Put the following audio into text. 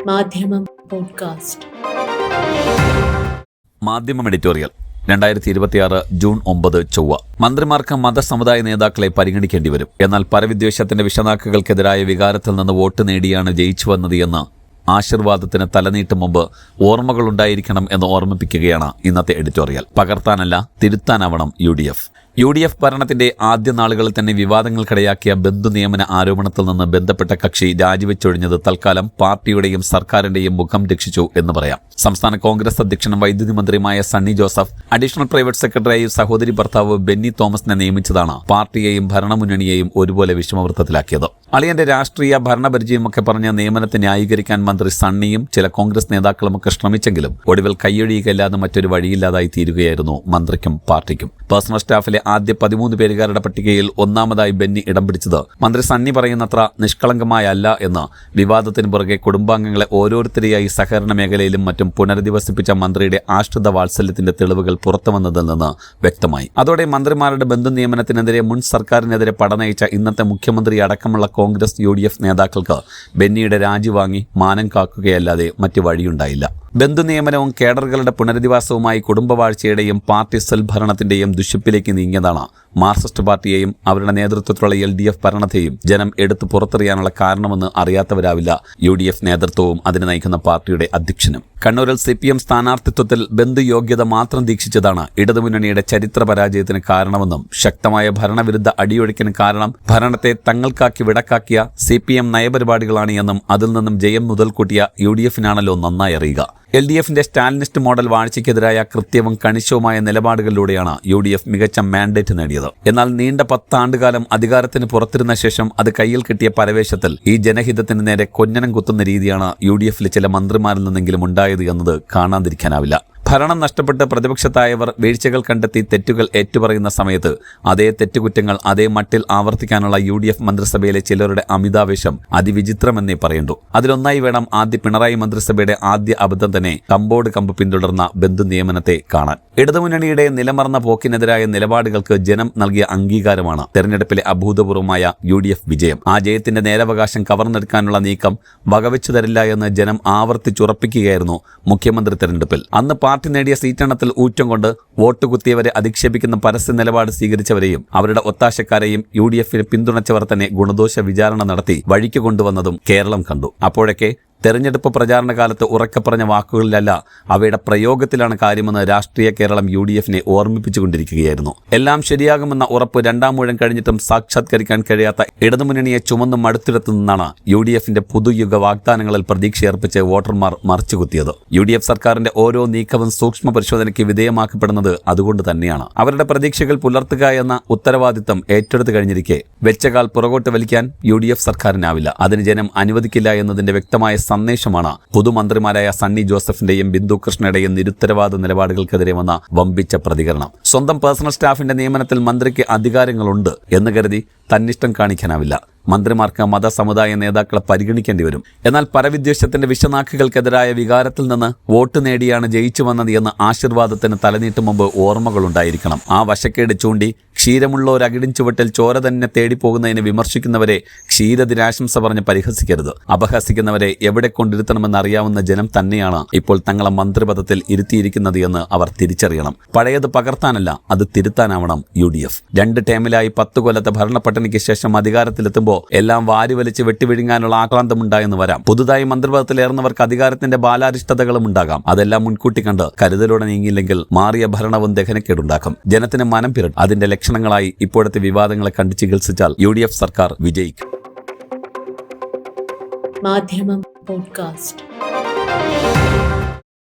മാധ്യമം പോഡ്കാസ്റ്റ്. മാധ്യമം editorial 2026 June 9 ചൊവ്വ. മന്ത്രിമാർക്ക് മതസമുദായ നേതാക്കളെ പരിഗണിക്കേണ്ടി വരും. എന്നാൽ പരവിദ്വേഷത്തിന്റെ വിഷനാക്കുകൾക്കെതിരായ വികാരത്തിൽ നിന്ന് വോട്ട് നേടിയാണ് ജയിച്ചു വന്നത് എന്ന് ആശീർവാദത്തിന് തലനീട്ടും മുമ്പ് ഓർമ്മകളുണ്ടായിരിക്കണം എന്ന് ഓർമ്മിപ്പിക്കുകയാണ് ഇന്നത്തെ എഡിറ്റോറിയൽ. പകർത്താനല്ല, തിരുത്താനാവണം യു.ഡി.എഫ് ഭരണത്തിന്റെ ആദ്യ നാളുകളിൽ തന്നെ വിവാദങ്ങൾക്കിടയാക്കിയ ബന്ധുനിയമന ആരോപണത്തിൽ നിന്ന് ബന്ധപ്പെട്ട കക്ഷി രാജിവെച്ചൊഴിഞ്ഞത് തൽക്കാലം പാർട്ടിയുടെയും സർക്കാരിന്റെയും മുഖം രക്ഷിച്ചു എന്ന് പറയാം. സംസ്ഥാന കോൺഗ്രസ് അധ്യക്ഷനും വൈദ്യുതി മന്ത്രിയുമായ സണ്ണി ജോസഫ് അഡീഷണൽ പ്രൈവറ്റ് സെക്രട്ടറിയായി സഹോദരി ഭർത്താവ് ബെന്നി തോമസിനെ നിയമിച്ചതാണ് പാർട്ടിയെയും ഭരണമുന്നണിയെയും ഒരുപോലെ വിഷമവൃത്തത്തിലാക്കിയത്. അളിയന്റെ രാഷ്ട്രീയ ഭരണപരിചയമൊക്കെ പറഞ്ഞ് നിയമനത്തെ ന്യായീകരിക്കാൻ മന്ത്രി സണ്ണിയും ചില കോൺഗ്രസ് നേതാക്കളുമൊക്കെ ശ്രമിച്ചെങ്കിലും ഒടുവിൽ കൈയൊഴിയുകയല്ലാതെ മറ്റൊരു വഴിയില്ലാതായി തീരുകയായിരുന്നു മന്ത്രിക്കും പാർട്ടിക്കും. പേഴ്സണൽ സ്റ്റാഫിലെ ആദ്യ 13 പേരുകാരുടെ പട്ടികയിൽ ഒന്നാമതായി ബെന്നി ഇടം പിടിച്ചത് മന്ത്രി സണ്ണി പറയുന്നത്ര നിഷ്കളങ്കമായല്ല എന്ന് വിവാദത്തിന് പുറകെ കുടുംബാംഗങ്ങളെ ഓരോരുത്തരെയായി സഹകരണ മേഖലയിലും മറ്റും പുനരധിവസിപ്പിച്ച മന്ത്രിയുടെ ആശ്രിത വാത്സല്യത്തിന്റെ തെളിവുകൾ പുറത്തുവന്നതിൽ നിന്ന് വ്യക്തമായി. അതോടെ മന്ത്രിമാരുടെ ബന്ധു നിയമനത്തിനെതിരെ മുൻ സർക്കാരിനെതിരെ പടനയിച്ച ഇന്നത്തെ മുഖ്യമന്ത്രി അടക്കമുള്ള കോൺഗ്രസ് യു.ഡി.എഫ് നേതാക്കൾക്ക് ബെന്നിയുടെ രാജി വാങ്ങി മാനം കാക്കുകയല്ലാതെ മറ്റു വഴിയുണ്ടായില്ല. ബന്ധു നിയമനവും കേഡറുകളുടെ പുനരധിവാസവുമായി കുടുംബവാഴ്ചയുടെയും പാർട്ടി സെൽ ഭരണത്തിന്റെയും ദുഷിപ്പിലേക്ക് നീങ്ങിയതാണ് മാർക്സിസ്റ്റ് പാർട്ടിയെയും അവരുടെ നേതൃത്വത്തിലുള്ള എൽ.ഡി.എഫ് ഭരണത്തെയും ജനം എടുത്തു പുറത്തെറിയാനുള്ള കാരണമെന്ന് അറിയാത്തവരാവില്ല യു.ഡി.എഫ് നേതൃത്വവും അതിനെ നയിക്കുന്ന പാർട്ടിയുടെ അധ്യക്ഷനും. കണ്ണൂരിൽ CPM സ്ഥാനാർത്ഥിത്വത്തിൽ ബന്ധു യോഗ്യത മാത്രം ദീക്ഷിച്ചതാണ് ഇടതുമുന്നണിയുടെ ചരിത്ര പരാജയത്തിന് കാരണമെന്നും ശക്തമായ ഭരണവിരുദ്ധ അടിയൊഴുക്കിന് കാരണം ഭരണത്തെ തങ്ങൾക്കാക്കി വിടക്കാക്കിയ CPM നയപരിപാടികളാണ് എന്നും അതിൽ നിന്നും ജയം മുതൽക്കൂട്ടിയ യു.ഡി.എഫിനാണല്ലോ നന്നായി അറിയുക. എൽ.ഡി.എഫിന്റെ സ്റ്റാലിനിസ്റ്റ് മോഡൽ വാഴ്ചയ്ക്കെതിരായ കൃത്യവും കണിശവുമായ നിലപാടുകളിലൂടെയാണ് യു.ഡി.എഫ് മികച്ച മാൻഡേറ്റ് നേടിയത്. എന്നാൽ നീണ്ട 10 ആണ്ടുകാലം അധികാരത്തിന് പുറത്തിരുന്ന ശേഷം അത് കയ്യിൽ കിട്ടിയ പരവേശത്തിൽ ഈ ജനഹിതത്തിന് നേരെ കൊഞ്ഞനം കുത്തുന്ന രീതിയാണ് യു.ഡി.എഫിലെ ചില മന്ത്രിമാരിൽ നിന്നെങ്കിലും ഉണ്ടായത് എന്നത് കാണാതിരിക്കാനാവില്ല. ഭരണം നഷ്ടപ്പെട്ട് പ്രതിപക്ഷത്തായവർ വീഴ്ചകൾ കണ്ടെത്തി തെറ്റുകൾ ഏറ്റുപറയുന്ന സമയത്ത് അതേ തെറ്റുകുറ്റങ്ങൾ അതേ മട്ടിൽ ആവർത്തിക്കാനുള്ള യു.ഡി.എഫ് മന്ത്രിസഭയിലെ ചിലരുടെ അമിതാവേശം അതിവിചിത്രമെന്നേ പറയണ്ടു. അതിലൊന്നായി വേണം ആദ്യ പിണറായി മന്ത്രിസഭയുടെ ആദ്യ അബദ്ധം തന്നെ കമ്പോട് കമ്പ് പിന്തുടർന്ന ബന്ധു നിയമനത്തെ കാണാൻ. ഇടതുമുന്നണിയുടെ നിലമറന്ന പോക്കിനെതിരായ നിലപാടുകൾക്ക് ജനം നൽകിയ അംഗീകാരമാണ് തെരഞ്ഞെടുപ്പിലെ അഭൂതപൂർവമായ യു.ഡി.എഫ് വിജയം. ആ ജയത്തിന്റെ നേരവകാശം കവർന്നെടുക്കാനുള്ള നീക്കം വകവെച്ചു തരില്ല എന്ന് ജനം ആവർത്തിച്ചുറപ്പിക്കുകയായിരുന്നു മുഖ്യമന്ത്രി തെരഞ്ഞെടുപ്പിൽ. അന്ന് പാർട്ടി നേടിയ സീറ്റെണ്ണത്തിൽ ഊറ്റം കൊണ്ട് വോട്ട് കുത്തിയവരെ അധിക്ഷേപിക്കുന്ന പരസ്യ നിലപാട് സ്വീകരിച്ചവരെയും അവരുടെ ഒത്താശക്കാരെയും യു.ഡി.എഫിന് പിന്തുണച്ചവർ തന്നെ ഗുണദോഷ വിചാരണ നടത്തി വഴിക്ക് കൊണ്ടുവന്നതും കേരളം കണ്ടു. അപ്പോഴൊക്കെ തെരഞ്ഞെടുപ്പ് പ്രചാരണ കാലത്ത് ഉറക്കെ പറഞ്ഞ വാക്കുകളിലല്ല, അവയുടെ പ്രയോഗത്തിലാണ് കാര്യമെന്ന് രാഷ്ട്രീയ കേരളം യു.ഡി.എഫിനെ ഓർമ്മിപ്പിച്ചുകൊണ്ടിരിക്കുകയായിരുന്നു. എല്ലാം ശരിയാകുമെന്ന ഉറപ്പ് 2ാം ഊഴം കഴിഞ്ഞിട്ടും സാക്ഷാത്കരിക്കാൻ കഴിയാത്ത ഇടതുമുന്നണിയെ ചുമന്നും അടുത്തിടത്തു നിന്നാണ് യു.ഡി.എഫിന്റെ പുതുയുഗ വാഗ്ദാനങ്ങളിൽ പ്രതീക്ഷയർപ്പിച്ച് വോട്ടർമാർ മറിച്ചുകുത്തിയത്. യു.ഡി.എഫ് സർക്കാരിന്റെ ഓരോ നീക്കവും സൂക്ഷ്മ പരിശോധനയ്ക്ക് വിധേയമാക്കപ്പെടുന്നത് അതുകൊണ്ട് തന്നെയാണ്. അവരുടെ പ്രതീക്ഷകൾ പുലർത്തുക എന്ന ഉത്തരവാദിത്തം ഏറ്റെടുത്തു കഴിഞ്ഞിരിക്കെ വെച്ചകാൽ പുറകോട്ട് വലിക്കാൻ യു.ഡി.എഫ് സർക്കാരിനാവില്ല. അതിന് ജനം അനുവദിക്കില്ല എന്നതിന്റെ വ്യക്തമായ സന്ദേശമാണ് പുതുമന്ത്രിമാരായ സണ്ണി ജോസഫിന്റെയും ബിന്ദു കൃഷ്ണയുടെയും നിരുത്തരവാദ നിലപാടുകൾക്കെതിരെ വന്ന വമ്പിച്ച പ്രതികരണം. സ്വന്തം പേഴ്സണൽ സ്റ്റാഫിന്റെ നിയമനത്തിൽ മന്ത്രിക്ക് അധികാരങ്ങളുണ്ട് എന്ന് കരുതി തന്നിഷ്ടം കാണിക്കാനാവില്ല. മന്ത്രിമാർക്ക് മതസമുദായ നേതാക്കളെ പരിഗണിക്കേണ്ടി വരും. എന്നാൽ പരവിദ്വേഷത്തിന്റെ വിഷനാക്കുകൾക്കെതിരായ വികാരത്തിൽ നിന്ന് വോട്ട് നേടിയാണ് ജയിച്ചു വന്നത് എന്ന് ആശീർവാദത്തിന് തലനീട്ടും മുമ്പ് ഓർമ്മകളുണ്ടായിരിക്കണം. ആ വശക്കേട് ചൂണ്ടി ക്ഷീരമുള്ള ഒരു അകിടിൻ ചുവട്ടിൽ ചോര തന്നെ തേടിപ്പോകുന്നതിന് വിമർശിക്കുന്നവരെ ക്ഷീരദിനാശംസ പറഞ്ഞ് പരിഹസിക്കരുത്. അപഹസിക്കുന്നവരെ എവിടെ കൊണ്ടിരുത്തണമെന്ന് അറിയാവുന്ന ജനം തന്നെയാണ് ഇപ്പോൾ തങ്ങളെ മന്ത്രിപദത്തിൽ ഇരുത്തിയിരിക്കുന്നത് എന്ന് അവർ തിരിച്ചറിയണം. പഴയത് പകർത്താനല്ല, അത് തിരുത്താനാവണം യു.ഡി.എഫ്. 2 ടേമിലായി 10 കൊല്ലത്തെ ഭരണപട്ടണിക്ക് ശേഷം അധികാരത്തിലെത്തുമ്പോൾ എല്ലാം വാരിവലിച്ച് വെട്ടിവിഴുങ്ങാനുള്ള ആക്രാന്തമുണ്ടായെന്ന് വരാം. പുതുതായി മന്ത്രിപദത്തിലേറുന്നവർക്ക് അധികാരത്തിന്റെ ബാലാരിഷ്ടതകളും ഉണ്ടാകാം. അതെല്ലാം മുൻകൂട്ടി കണ്ട് കരുതലോടെ നീങ്ങിയില്ലെങ്കിൽ മാറിയ ഭരണവും ദഹനക്കേടുണ്ടാക്കും. ജനത്തിന് മനം പിരട്ടും. അതിന്റെ ലക്ഷണങ്ങളായി ഇപ്പോഴത്തെ വിവാദങ്ങളെ കണ്ട് ചികിത്സിച്ചാൽ യു.ഡി.എഫ് സർക്കാർ വിജയിക്കും. മാധ്യമം പോഡ്കാസ്റ്റ്.